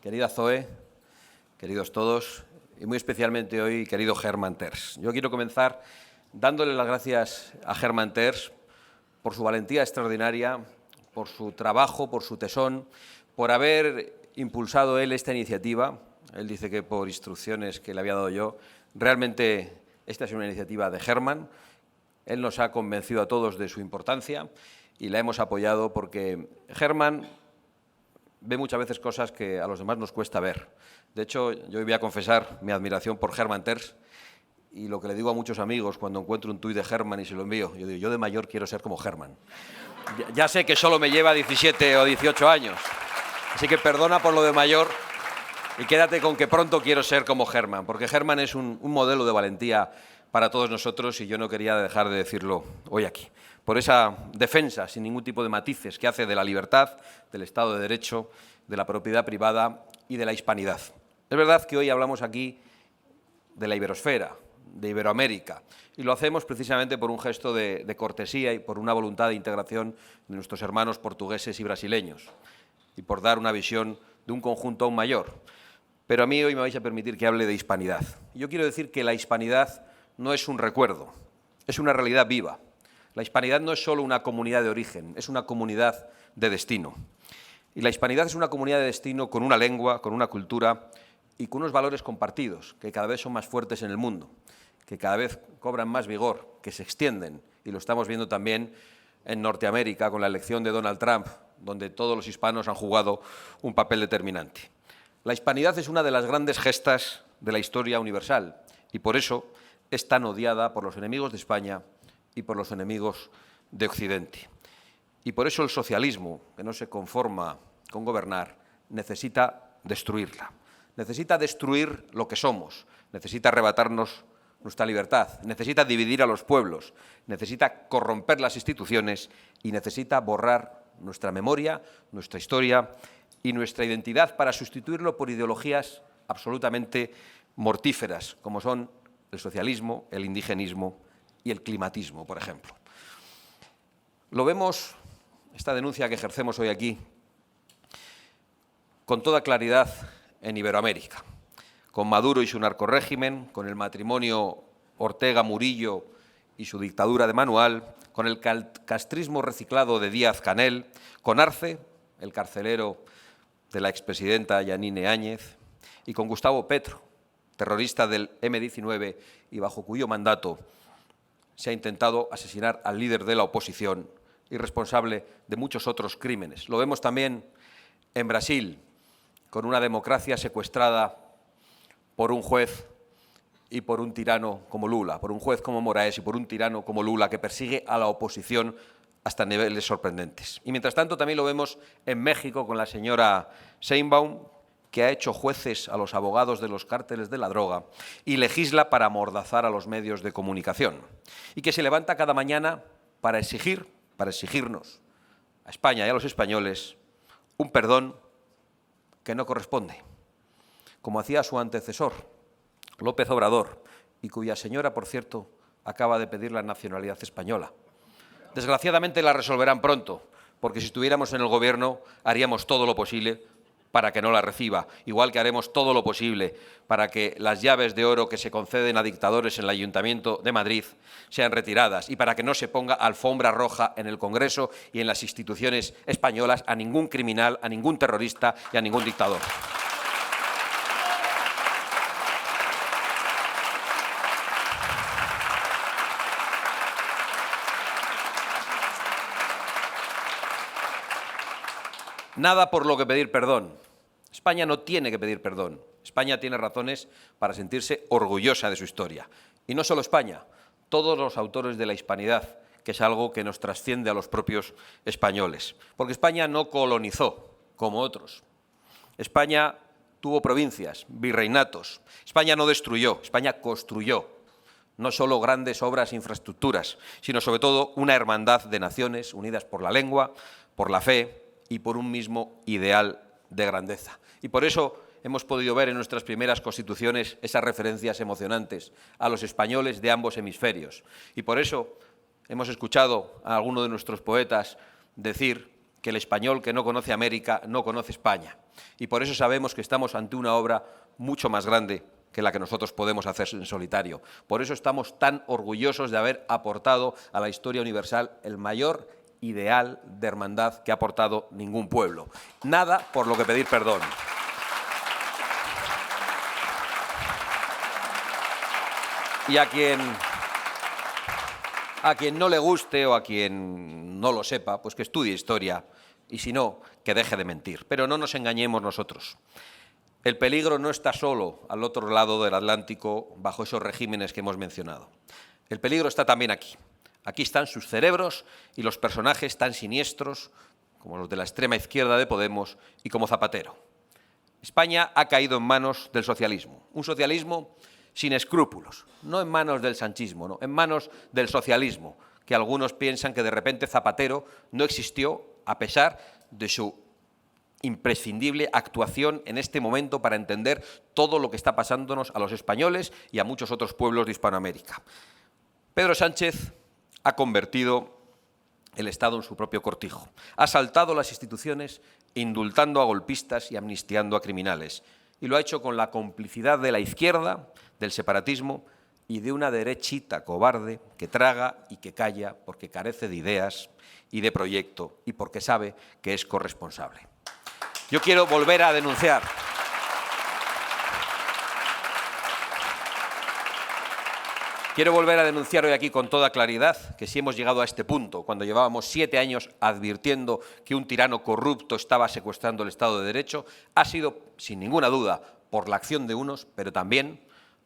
querida Zoe, queridos todos, y muy especialmente hoy, querido Germán Terç. Yo quiero comenzar dándole las gracias a Germán Terç por su valentía extraordinaria, por su trabajo, por su tesón, por haber impulsado él esta iniciativa. Él dice que por instrucciones que le había dado yo. Realmente esta es una iniciativa de Germán. Él nos ha convencido a todos de su importancia y la hemos apoyado porque Germán ve muchas veces cosas que a los demás nos cuesta ver. De hecho, yo hoy voy a confesar mi admiración por Germán Terç y lo que le digo a muchos amigos cuando encuentro un tuit de Germán y se lo envío. Yo digo, yo de mayor quiero ser como Germán. Ya sé que solo me lleva 17 o 18 años, así que perdona por lo de mayor y quédate con que pronto quiero ser como Germán, porque Germán es un modelo de valentía para todos nosotros y yo no quería dejar de decirlo hoy aquí. Por esa defensa, sin ningún tipo de matices, que hace de la libertad, del Estado de Derecho, de la propiedad privada y de la hispanidad. Es verdad que hoy hablamos aquí de la iberosfera, de Iberoamérica, y lo hacemos precisamente por un gesto de cortesía y por una voluntad de integración de nuestros hermanos portugueses y brasileños, y por dar una visión de un conjunto aún mayor. Pero a mí hoy me vais a permitir que hable de hispanidad. Yo quiero decir que la hispanidad no es un recuerdo, es una realidad viva. La hispanidad no es solo una comunidad de origen, es una comunidad de destino. Y la hispanidad es una comunidad de destino con una lengua, con una cultura y con unos valores compartidos, que cada vez son más fuertes en el mundo, que cada vez cobran más vigor, que se extienden, y lo estamos viendo también en Norteamérica con la elección de Donald Trump, donde todos los hispanos han jugado un papel determinante. La hispanidad es una de las grandes gestas de la historia universal y por eso es tan odiada por los enemigos de España y por los enemigos de Occidente. Y por eso el socialismo, que no se conforma con gobernar, necesita destruirla. Necesita destruir lo que somos, necesita arrebatarnos nuestra libertad, necesita dividir a los pueblos, necesita corromper las instituciones y necesita borrar nuestra memoria, nuestra historia y nuestra identidad para sustituirlo por ideologías absolutamente mortíferas, como son el socialismo, el indigenismo y el climatismo, por ejemplo. Lo vemos, esta denuncia que ejercemos hoy aquí, con toda claridad en Iberoamérica, con Maduro y su narcorrégimen, con el matrimonio Ortega-Murillo y su dictadura de Manuel, con el castrismo reciclado de Díaz-Canel, con Arce, el carcelero de la expresidenta Yanine Áñez, y con Gustavo Petro, terrorista del M-19 y bajo cuyo mandato se ha intentado asesinar al líder de la oposición y responsable de muchos otros crímenes. Lo vemos también en Brasil, con una democracia secuestrada por un juez y por un tirano como Lula, por un juez como Moraes y por un tirano como Lula que persigue a la oposición hasta niveles sorprendentes. Y mientras tanto también lo vemos en México con la señora Sheinbaum, que ha hecho jueces a los abogados de los cárteles de la droga y legisla para amordazar a los medios de comunicación, y que se levanta cada mañana para exigirnos a España y a los españoles un perdón que no corresponde, como hacía su antecesor, López Obrador, y cuya señora, por cierto, acaba de pedir la nacionalidad española. Desgraciadamente la resolverán pronto, porque si estuviéramos en el gobierno haríamos todo lo posible para que no la reciba, igual que haremos todo lo posible para que las llaves de oro que se conceden a dictadores en el Ayuntamiento de Madrid sean retiradas y para que no se ponga alfombra roja en el Congreso y en las instituciones españolas a ningún criminal, a ningún terrorista y a ningún dictador. Nada por lo que pedir perdón. España no tiene que pedir perdón. España tiene razones para sentirse orgullosa de su historia. Y no solo España, todos los autores de la hispanidad, que es algo que nos trasciende a los propios españoles. Porque España no colonizó, como otros. España tuvo provincias, virreinatos. España no destruyó, España construyó. No solo grandes obras e infraestructuras, sino sobre todo una hermandad de naciones unidas por la lengua, por la fe y por un mismo ideal de grandeza. Y por eso hemos podido ver en nuestras primeras constituciones esas referencias emocionantes a los españoles de ambos hemisferios. Y por eso hemos escuchado a alguno de nuestros poetas decir que el español que no conoce América no conoce España. Y por eso sabemos que estamos ante una obra mucho más grande que la que nosotros podemos hacer en solitario. Por eso estamos tan orgullosos de haber aportado a la historia universal el mayor ideal de hermandad que ha aportado ningún pueblo. Nada por lo que pedir perdón. Y a quien no le guste o a quien no lo sepa, pues que estudie historia y si no, que deje de mentir. Pero no nos engañemos nosotros. El peligro no está solo al otro lado del Atlántico bajo esos regímenes que hemos mencionado. El peligro está también aquí. Aquí están sus cerebros y los personajes tan siniestros como los de la extrema izquierda de Podemos y como Zapatero. España ha caído en manos del socialismo, un socialismo sin escrúpulos, no en manos del sanchismo, no, en manos del socialismo, que algunos piensan que de repente Zapatero no existió a pesar de su imprescindible actuación en este momento para entender todo lo que está pasándonos a los españoles y a muchos otros pueblos de Hispanoamérica. Pedro Sánchez ha convertido el Estado en su propio cortijo. Ha asaltado las instituciones indultando a golpistas y amnistiando a criminales. Y lo ha hecho con la complicidad de la izquierda, del separatismo y de una derechita cobarde que traga y que calla porque carece de ideas y de proyecto y porque sabe que es corresponsable. Yo quiero volver a denunciar. Quiero volver a denunciar hoy aquí con toda claridad que si hemos llegado a este punto, cuando llevábamos 7 años advirtiendo que un tirano corrupto estaba secuestrando el Estado de Derecho, ha sido, sin ninguna duda, por la acción de unos, pero también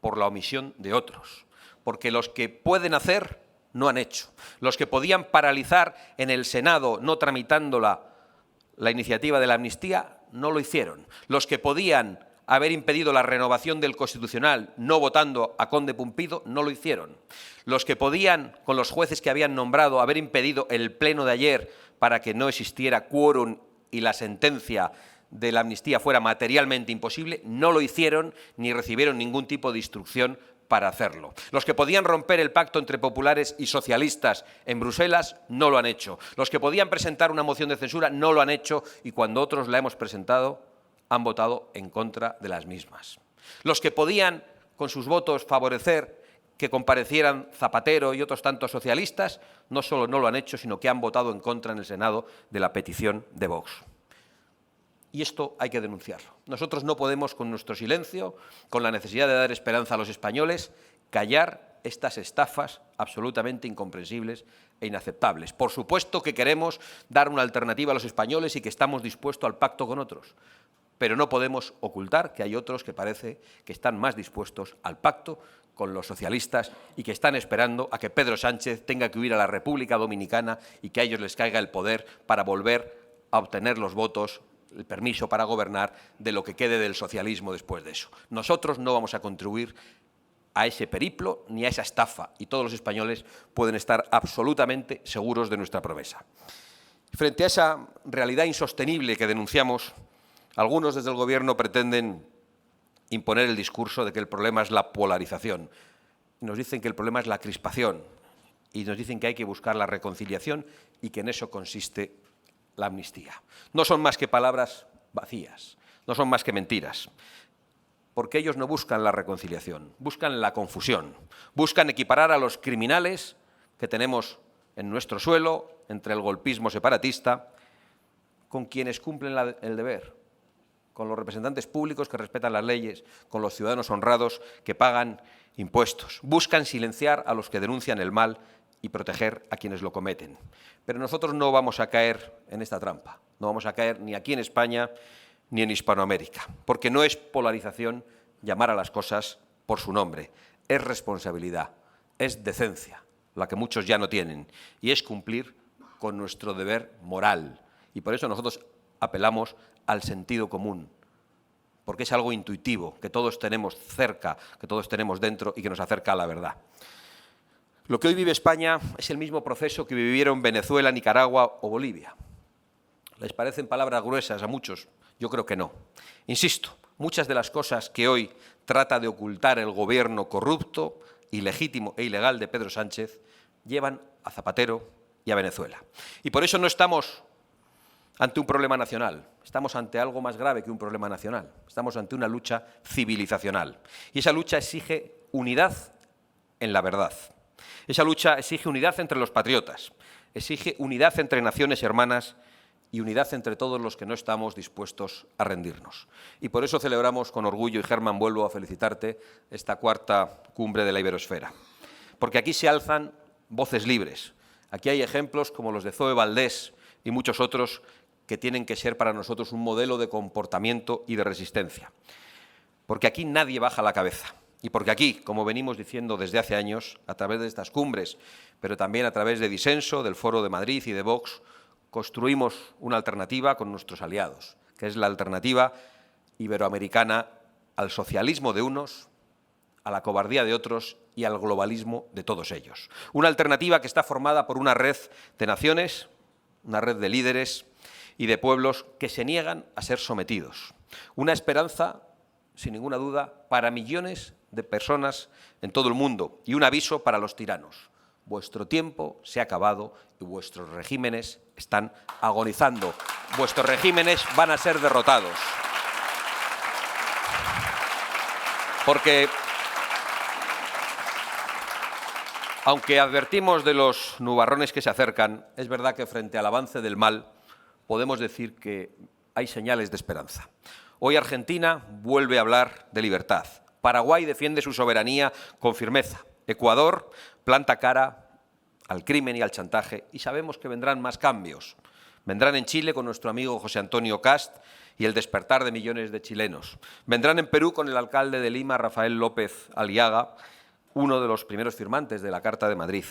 por la omisión de otros. Porque los que pueden hacer, no han hecho. Los que podían paralizar en el Senado, no tramitando la iniciativa de la amnistía, no lo hicieron. Los que podían haber impedido la renovación del Constitucional no votando a Conde Pumpido, no lo hicieron. Los que podían, con los jueces que habían nombrado, haber impedido el pleno de ayer para que no existiera quórum y la sentencia de la amnistía fuera materialmente imposible, no lo hicieron ni recibieron ningún tipo de instrucción para hacerlo. Los que podían romper el pacto entre populares y socialistas en Bruselas no lo han hecho. Los que podían presentar una moción de censura no lo han hecho y cuando otros la hemos presentado han votado en contra de las mismas. Los que podían, con sus votos, favorecer que comparecieran Zapatero y otros tantos socialistas, no solo no lo han hecho, sino que han votado en contra en el Senado de la petición de Vox. Y esto hay que denunciarlo. Nosotros no podemos, con nuestro silencio, con la necesidad de dar esperanza a los españoles, callar estas estafas absolutamente incomprensibles e inaceptables. Por supuesto que queremos dar una alternativa a los españoles y que estamos dispuestos al pacto con otros, pero no podemos ocultar que hay otros que parece que están más dispuestos al pacto con los socialistas y que están esperando a que Pedro Sánchez tenga que huir a la República Dominicana y que a ellos les caiga el poder para volver a obtener los votos, el permiso para gobernar de lo que quede del socialismo después de eso. Nosotros no vamos a contribuir a ese periplo ni a esa estafa y todos los españoles pueden estar absolutamente seguros de nuestra promesa. Frente a esa realidad insostenible que denunciamos, algunos desde el Gobierno pretenden imponer el discurso de que el problema es la polarización. Nos dicen que el problema es la crispación y nos dicen que hay que buscar la reconciliación y que en eso consiste la amnistía. No son más que palabras vacías, no son más que mentiras, porque ellos no buscan la reconciliación, buscan la confusión, buscan equiparar a los criminales que tenemos en nuestro suelo, entre el golpismo separatista, con quienes cumplen el deber, con los representantes públicos que respetan las leyes, con los ciudadanos honrados que pagan impuestos. Buscan silenciar a los que denuncian el mal y proteger a quienes lo cometen. Pero nosotros no vamos a caer en esta trampa, no vamos a caer ni aquí en España ni en Hispanoamérica, porque no es polarización llamar a las cosas por su nombre, es responsabilidad, es decencia, la que muchos ya no tienen, y es cumplir con nuestro deber moral. Y por eso nosotros apelamos al sentido común, porque es algo intuitivo, que todos tenemos cerca, que todos tenemos dentro y que nos acerca a la verdad. Lo que hoy vive España es el mismo proceso que vivieron Venezuela, Nicaragua o Bolivia. ¿Les parecen palabras gruesas a muchos? Yo creo que no. Insisto, muchas de las cosas que hoy trata de ocultar el gobierno corrupto, ilegítimo e ilegal de Pedro Sánchez llevan a Zapatero y a Venezuela. Y por eso no estamos ante un problema nacional, estamos ante algo más grave que un problema nacional, estamos ante una lucha civilizacional. Y esa lucha exige unidad en la verdad. Esa lucha exige unidad entre los patriotas, exige unidad entre naciones hermanas y unidad entre todos los que no estamos dispuestos a rendirnos. Y por eso celebramos con orgullo, y Germán, vuelvo a felicitarte, esta cuarta cumbre de la Iberosfera. Porque aquí se alzan voces libres. Aquí hay ejemplos como los de Zoe Valdés y muchos otros que tienen que ser para nosotros un modelo de comportamiento y de resistencia. Porque aquí nadie baja la cabeza. Y porque aquí, como venimos diciendo desde hace años, a través de estas cumbres, pero también a través de Disenso, del Foro de Madrid y de Vox, construimos una alternativa con nuestros aliados, que es la alternativa iberoamericana al socialismo de unos, a la cobardía de otros y al globalismo de todos ellos. Una alternativa que está formada por una red de naciones, una red de líderes y de pueblos que se niegan a ser sometidos. Una esperanza, sin ninguna duda, para millones de personas en todo el mundo y un aviso para los tiranos. Vuestro tiempo se ha acabado y vuestros regímenes están agonizando. Vuestros regímenes van a ser derrotados. Porque, aunque advertimos de los nubarrones que se acercan, es verdad que frente al avance del mal podemos decir que hay señales de esperanza. Hoy Argentina vuelve a hablar de libertad. Paraguay defiende su soberanía con firmeza. Ecuador planta cara al crimen y al chantaje y sabemos que vendrán más cambios. Vendrán en Chile con nuestro amigo José Antonio Kast y el despertar de millones de chilenos. Vendrán en Perú con el alcalde de Lima, Rafael López Aliaga, uno de los primeros firmantes de la Carta de Madrid.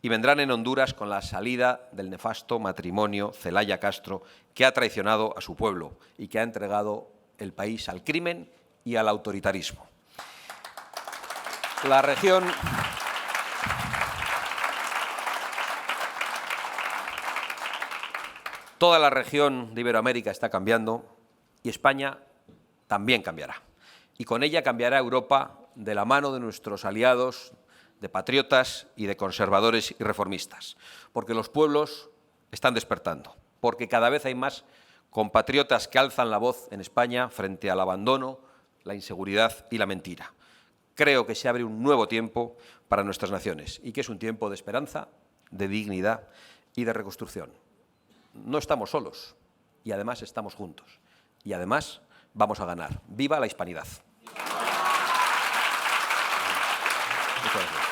Y vendrán en Honduras con la salida del nefasto matrimonio Zelaya Castro, que ha traicionado a su pueblo y que ha entregado el país al crimen y al autoritarismo. La región Toda la región de Iberoamérica está cambiando y España también cambiará. Y con ella cambiará Europa de la mano de nuestros aliados, de patriotas y de conservadores y reformistas. Porque los pueblos están despertando, porque cada vez hay más compatriotas que alzan la voz en España frente al abandono, la inseguridad y la mentira. Creo que se abre un nuevo tiempo para nuestras naciones y que es un tiempo de esperanza, de dignidad y de reconstrucción. No estamos solos y además estamos juntos y además vamos a ganar. ¡Viva la hispanidad! Muchas gracias.